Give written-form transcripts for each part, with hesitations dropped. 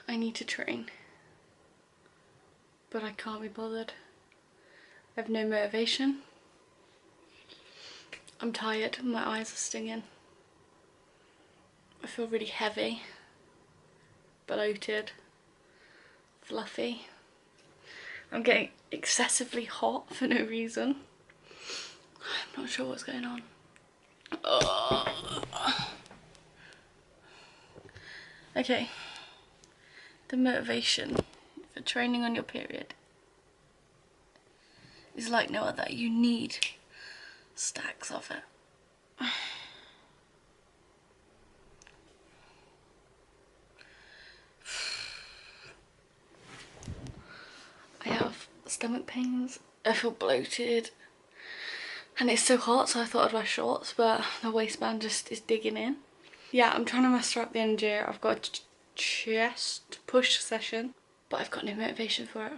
I need to train, but I can't be bothered. I have no motivation. I'm tired, my eyes are stinging. I feel really heavy, bloated, fluffy. I'm getting excessively hot for no reason. I'm not sure what's going on. Okay, the motivation for training on your period is like no other. You need stacks of it. I have stomach pains, I feel bloated, and it's so hot, so I thought I'd wear shorts, but the waistband just is digging in. Yeah, I'm trying to muster up the energy. I've got a chest push session, but I've got no motivation for it. I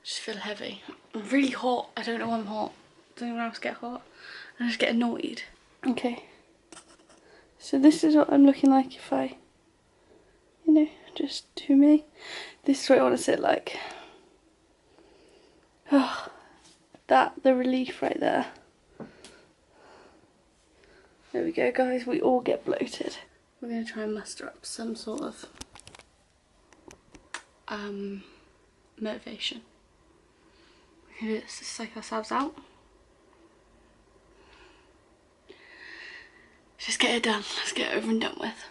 just feel heavy. I'm really hot. I don't know why I'm hot. Does anyone else get hot? I just get annoyed. Okay. So this is what I'm looking like if I, you know, just do me. This is what I want to sit like. Oh, the relief right there. There we go, guys. We all get bloated. We're going to try and muster up some sort of motivation. We're going to psych ourselves out. Just get it done. Let's get it over and done with.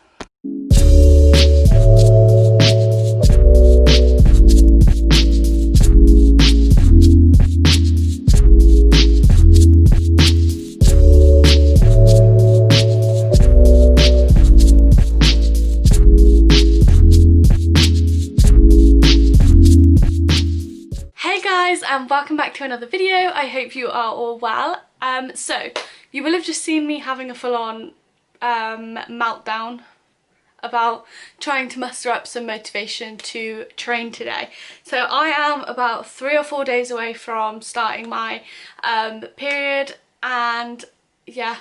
And welcome back to another video. I hope you are all well. So you will have just seen me having a full-on meltdown about trying to muster up some motivation to train today. So I am about 3 or 4 days away from starting my period, and yeah,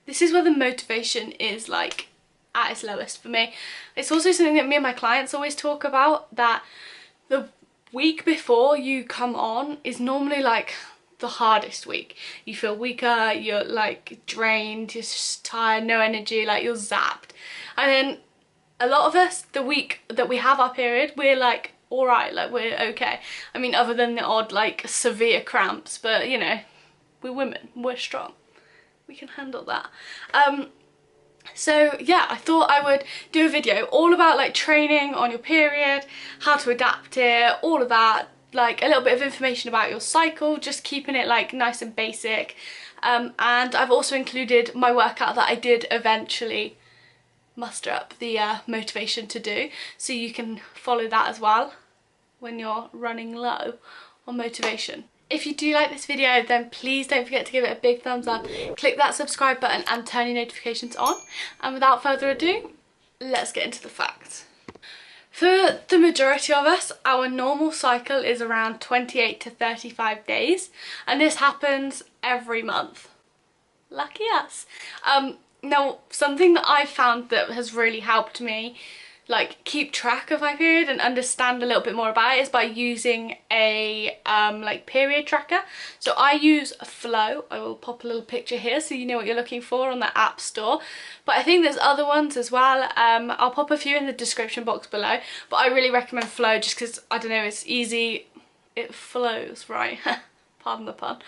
this is where the motivation is like at its lowest for me. It's also something that me and my clients always talk about, that the week before you come on is normally like the hardest week. You feel weaker, you're like drained, you're just tired, no energy, like you're zapped. And then a lot of us, the week that we have our period, we're like alright, like we're okay. I mean, other than the odd like severe cramps, but you know, we're women, we're strong, we can handle that. So yeah, I thought I would do a video all about like training on your period, how to adapt it, all of that, like a little bit of information about your cycle, just keeping it like nice and basic. And I've also included my workout that I did eventually muster up the motivation to do, so you can follow that as well when you're running low on motivation. If you do like this video, then please don't forget to give it a big thumbs up, click that subscribe button and turn your notifications on. And without further ado, let's get into the facts. For the majority of us, our normal cycle is around 28 to 35 days, and this happens every month. Lucky us. Now, something that I've found that has really helped me like keep track of my period and understand a little bit more about it is by using a like period tracker. So I use Flow. I will pop a little picture here so you know what you're looking for on the App Store, but I think there's other ones as well. I'll pop a few in the description box below, but I really recommend Flow just because, I don't know, it's easy, it flows, right? Pardon the pun.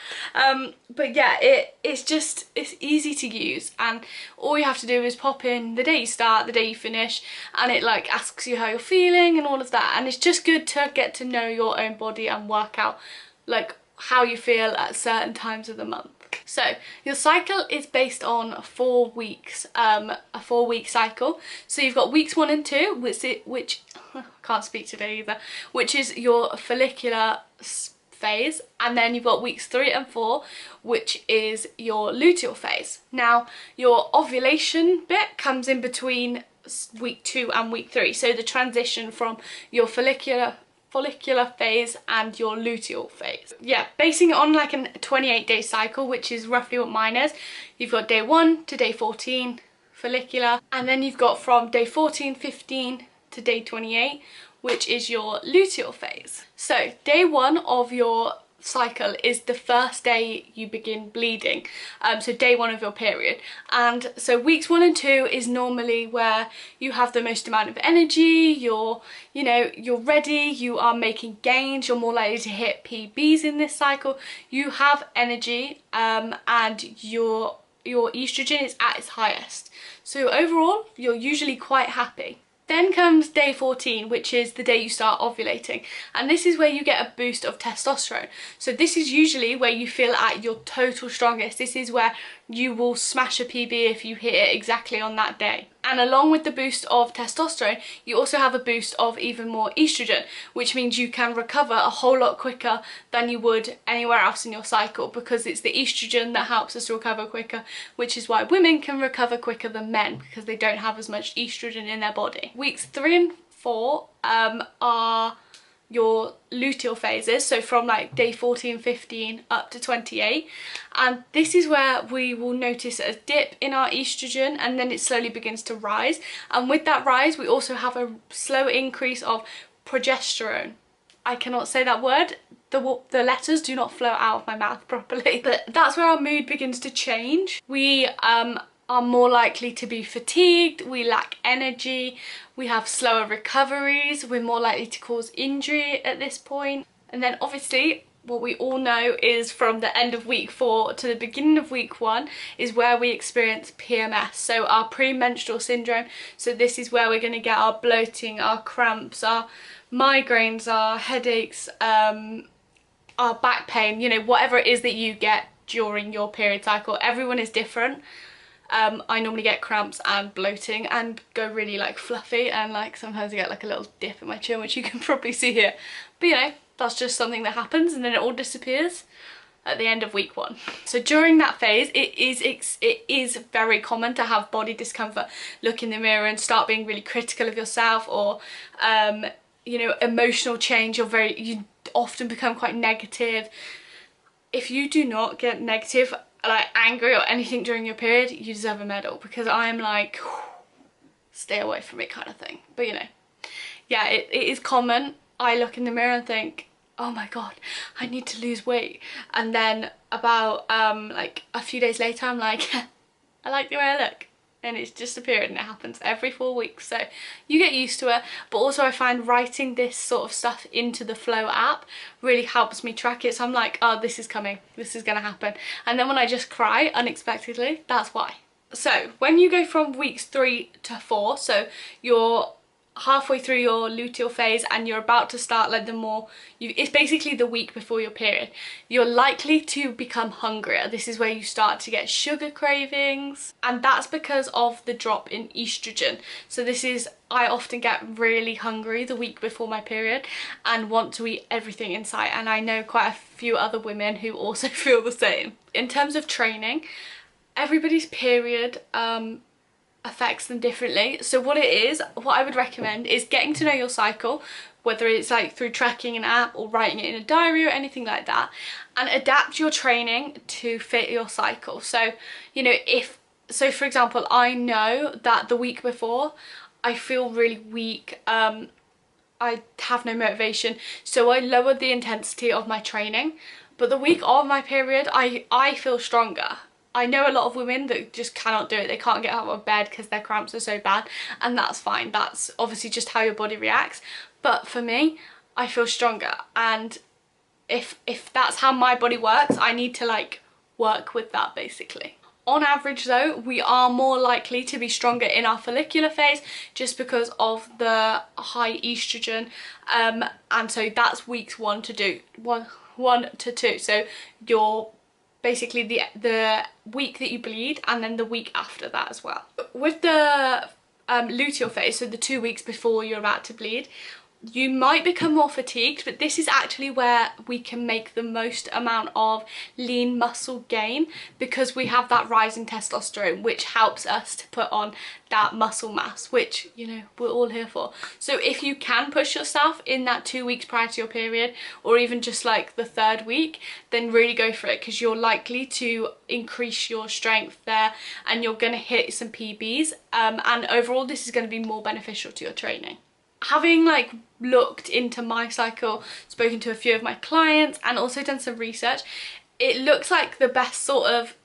But yeah, it's easy to use, and all you have to do is pop in the day you start, the day you finish, and it like asks you how you're feeling and all of that. And it's just good to get to know your own body and work out like how you feel at certain times of the month. So your cycle is based on 4 weeks, a 4-week cycle. So you've got weeks 1 and 2, which I can't speak today either, which is your follicular phase, and then you've got weeks 3 and 4, which is your luteal phase. Now your ovulation bit comes in between week 2 and week 3, so the transition from your follicular phase and your luteal phase. Yeah, basing it on like a 28-day cycle, which is roughly what mine is. You've got day 1 to day 14 follicular, and then you've got from day 14, 15 to day 28, which is your luteal phase. So day 1 of your cycle is the first day you begin bleeding, so day 1 of your period. And so weeks 1 and 2 is normally where you have the most amount of energy, you're ready, you are making gains, you're more likely to hit PBs in this cycle, you have energy, and your estrogen is at its highest. So overall, you're usually quite happy. Then comes day 14, which is the day you start ovulating, and this is where you get a boost of testosterone. So this is usually where you feel at your total strongest. This is where you will smash a PB if you hit it exactly on that day. And along with the boost of testosterone, you also have a boost of even more estrogen, which means you can recover a whole lot quicker than you would anywhere else in your cycle, because it's the estrogen that helps us to recover quicker, which is why women can recover quicker than men, because they don't have as much estrogen in their body. Weeks 3 and 4 are your luteal phases, so from like day 14, 15 up to 28, and this is where we will notice a dip in our estrogen, and then it slowly begins to rise, and with that rise we also have a slow increase of progesterone. I cannot say that word, the letters do not flow out of my mouth properly, but that's where our mood begins to change. We are more likely to be fatigued, we lack energy, we have slower recoveries, we're more likely to cause injury at this point. And then obviously what we all know is from the end of week 4 to the beginning of week 1 is where we experience PMS, so our premenstrual syndrome. So this is where we're going to get our bloating, our cramps, our migraines, our headaches, our back pain, you know, whatever it is that you get during your period cycle. Everyone is different. I normally get cramps and bloating and go really like fluffy, and like sometimes I get like a little dip in my chin, which you can probably see here. But you know, that's just something that happens, and then it all disappears at the end of week 1. So during that phase, it is very common to have body discomfort, look in the mirror and start being really critical of yourself, or you know, emotional change. You often become quite negative. If you do not get negative, like angry or anything during your period, you deserve a medal, because I'm like, stay away from it kind of thing. But you know, yeah, it is common. I look in the mirror and think, oh my god, I need to lose weight, and then about like a few days later I'm like, I like the way I look. And it's just a period, and it happens every 4 weeks, so you get used to it. But also I find writing this sort of stuff into the Flow app really helps me track it, so I'm like, oh, this is coming, this is gonna happen. And then when I just cry unexpectedly, that's why. So when you go from weeks 3 to 4, so you're halfway through your luteal phase and you're about to start like it's basically the week before your period, you're likely to become hungrier. This is where you start to get sugar cravings, and that's because of the drop in estrogen. So I often get really hungry the week before my period and want to eat everything in sight, and I know quite a few other women who also feel the same. In terms of training, everybody's period affects them differently. So what I would recommend is getting to know your cycle, whether it's like through tracking an app or writing it in a diary or anything like that, and adapt your training to fit your cycle. So, you know, so for example, I know that the week before I feel really weak, I have no motivation, so I lower the intensity of my training. But the week of my period, I feel stronger. I know a lot of women that just cannot do it. They can't get out of bed because their cramps are so bad, and that's fine. That's obviously just how your body reacts. But for me, I feel stronger, and if that's how my body works, I need to like work with that basically. On average though, we are more likely to be stronger in our follicular phase just because of the high estrogen, and so that's weeks 1 to 2. So you're basically the week that you bleed, and then the week after that as well. With the luteal phase, so the 2 weeks before you're about to bleed, you might become more fatigued, but this is actually where we can make the most amount of lean muscle gain, because we have that rise in testosterone, which helps us to put on that muscle mass, which, you know, we're all here for. So if you can push yourself in that 2 weeks prior to your period, or even just like the 3rd week, then really go for it, because you're likely to increase your strength there and you're going to hit some PBs, and overall this is going to be more beneficial to your training. Having like looked into my cycle, spoken to a few of my clients and also done some research, it looks like the best sort of,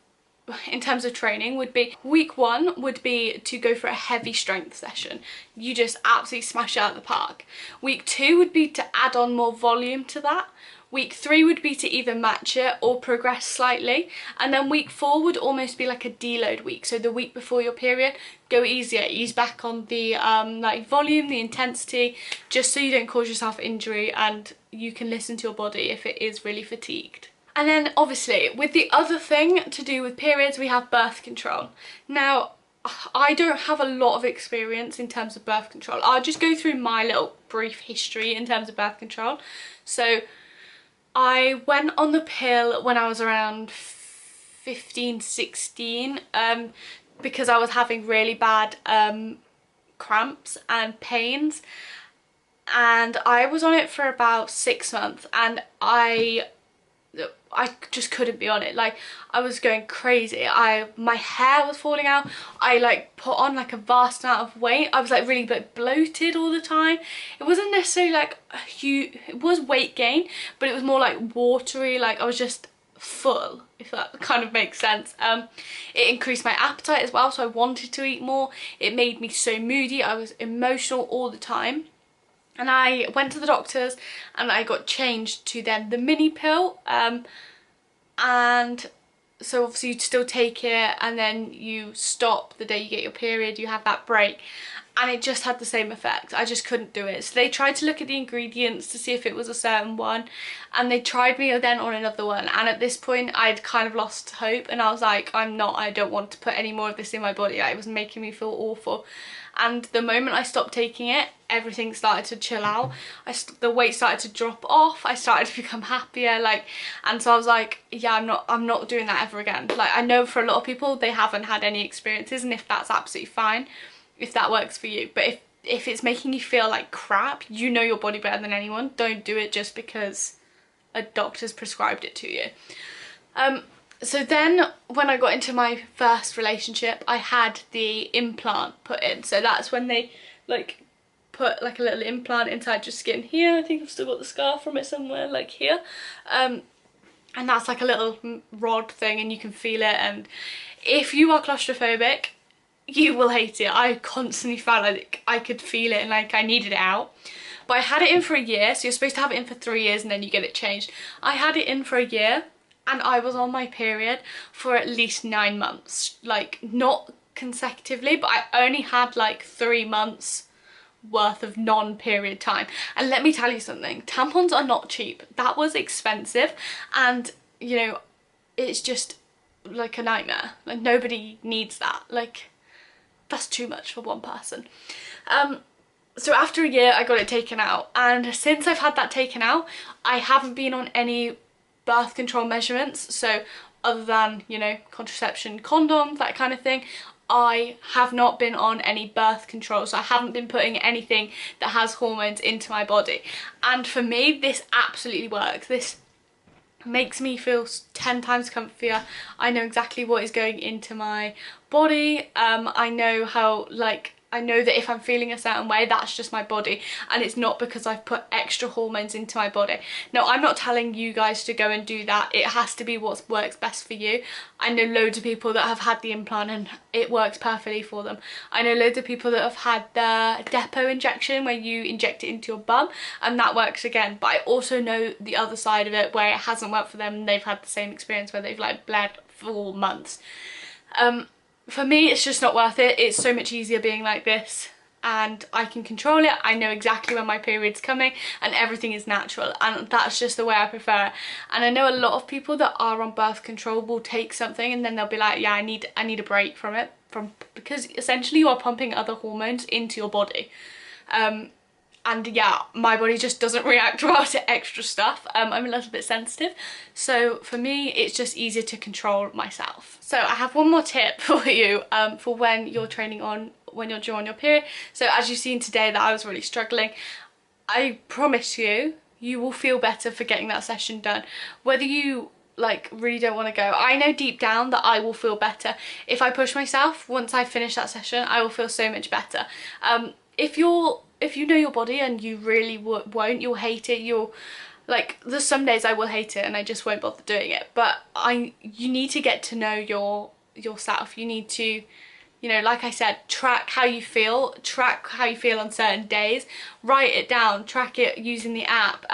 in terms of training, would be week 1 would be to go for a heavy strength session. You just absolutely smash it out of the park. Week 2 would be to add on more volume to that. Week 3 would be to either match it or progress slightly, and then week 4 would almost be like a deload week. So the week before your period, go easier, ease back on the like volume, the intensity, just so you don't cause yourself injury and you can listen to your body if it is really fatigued. And then obviously with the other thing to do with periods, we have birth control. Now, I don't have a lot of experience in terms of birth control. I'll just go through my little brief history in terms of birth control. So I went on the pill when I was around 15, 16, because I was having really bad cramps and pains, and I was on it for about 6 months, and I just couldn't be on it. Like, I was going crazy. My hair was falling out. I like put on like a vast amount of weight. I was like really like bloated all the time. It wasn't necessarily like a huge, it was weight gain, but it was more like watery. Like, I was just full, if that kind of makes sense. It increased my appetite as well, so I wanted to eat more. It made me so moody. I was emotional all the time. And I went to the doctors and I got changed to then the mini pill, and so obviously you'd still take it and then you stop the day you get your period, you have that break, and it just had the same effect. I just couldn't do it. So they tried to look at the ingredients to see if it was a certain one, and they tried me then on another one, and at this point I'd kind of lost hope, and I was like, I don't want to put any more of this in my body. Like, it was making me feel awful. And the moment I stopped taking it, everything started to chill out. The weight started to drop off. I started to become happier, like, and so I was like, yeah, I'm not doing that ever again. Like, I know for a lot of people they haven't had any experiences, and if that's absolutely fine, if that works for you. But if it's making you feel like crap, you know your body better than anyone. Don't do it just because a doctor's prescribed it to you. So then when I got into my first relationship, I had the implant put in. So that's when they like put like a little implant inside your skin here. I think I've still got the scar from it somewhere, like here. And that's like a little rod thing, and you can feel it. And if you are claustrophobic, you will hate it. I constantly felt like I could feel it and like I needed it out. But I had it in for a year. So you're supposed to have it in for 3 years and then you get it changed. I had it in for a year, and I was on my period for at least 9 months. Like, not consecutively, but I only had like 3 months worth of non-period time. And let me tell you something, tampons are not cheap. That was expensive, and you know, it's just like a nightmare. Like, nobody needs that. Like, that's too much for one person. So after a year I got it taken out, and since I've had that taken out, I haven't been on any birth control measurements. So other than, you know, contraception, condoms, that kind of thing, I have not been on any birth control. So I haven't been putting anything that has hormones into my body, and for me this absolutely works. This makes me feel 10 times comfier. I know exactly what is going into my body. I know how, like, I know that if I'm feeling a certain way, that's just my body, and it's not because I've put extra hormones into my body. Now, I'm not telling you guys to go and do that. It has to be what works best for you. I know loads of people that have had the implant and it works perfectly for them. I know loads of people that have had the depot injection where you inject it into your bum, and that works again. But I also know the other side of it where it hasn't worked for them and they've had the same experience where they've like bled for months. For me, it's just not worth it. It's so much easier being like this, and I can control it. I know exactly when my period's coming and everything is natural, and that's just the way I prefer it. And I know a lot of people that are on birth control will take something and then they'll be like, yeah, I need a break from it, because essentially you are pumping other hormones into your body. And yeah, my body just doesn't react well to extra stuff. I'm a little bit sensitive, so for me it's just easier to control myself. So I have one more tip for you for when you're training on, when you're due on your period. So as you've seen today that I was really struggling, I promise you, you will feel better for getting that session done. Whether you like really don't want to go, I know deep down that I will feel better. If I push myself, once I finish that session, I will feel so much better. If you know your body and you really won't, you'll hate it. You'll, like, there's some days I will hate it and I just won't bother doing it. But you need to get to know yourself. You need to, you know, like I said, track how you feel on certain days, write it down, track it using the app,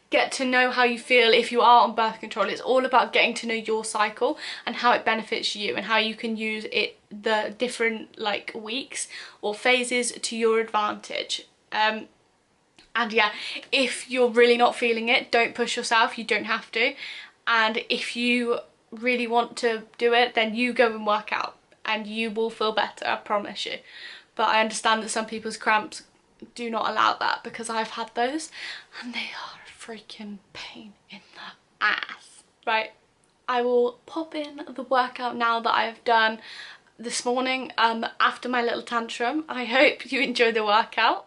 get to know how you feel if you are on birth control. It's all about getting to know your cycle and how it benefits you and how you can use it, the different like weeks or phases, to your advantage. And yeah, if you're really not feeling it, don't push yourself, you don't have to. And if you really want to do it, then you go and work out and you will feel better, I promise you. But I understand that some people's cramps do not allow that, because I've had those and they are a freaking pain in the ass. Right, I will pop in the workout now that I've done this morning after my little tantrum. I hope you enjoy the workout.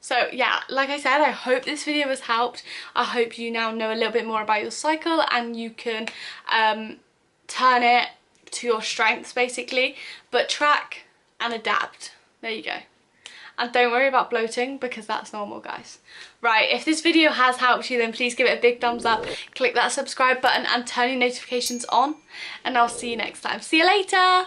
So yeah, like I said, I hope this video has helped. I hope you now know a little bit more about your cycle and you can turn it to your strengths basically, but track and adapt. There you go. And don't worry about bloating, because that's normal, guys. Right, if this video has helped you, then please give it a big thumbs up, click that subscribe button and turn your notifications on, and I'll see you next time. See you later!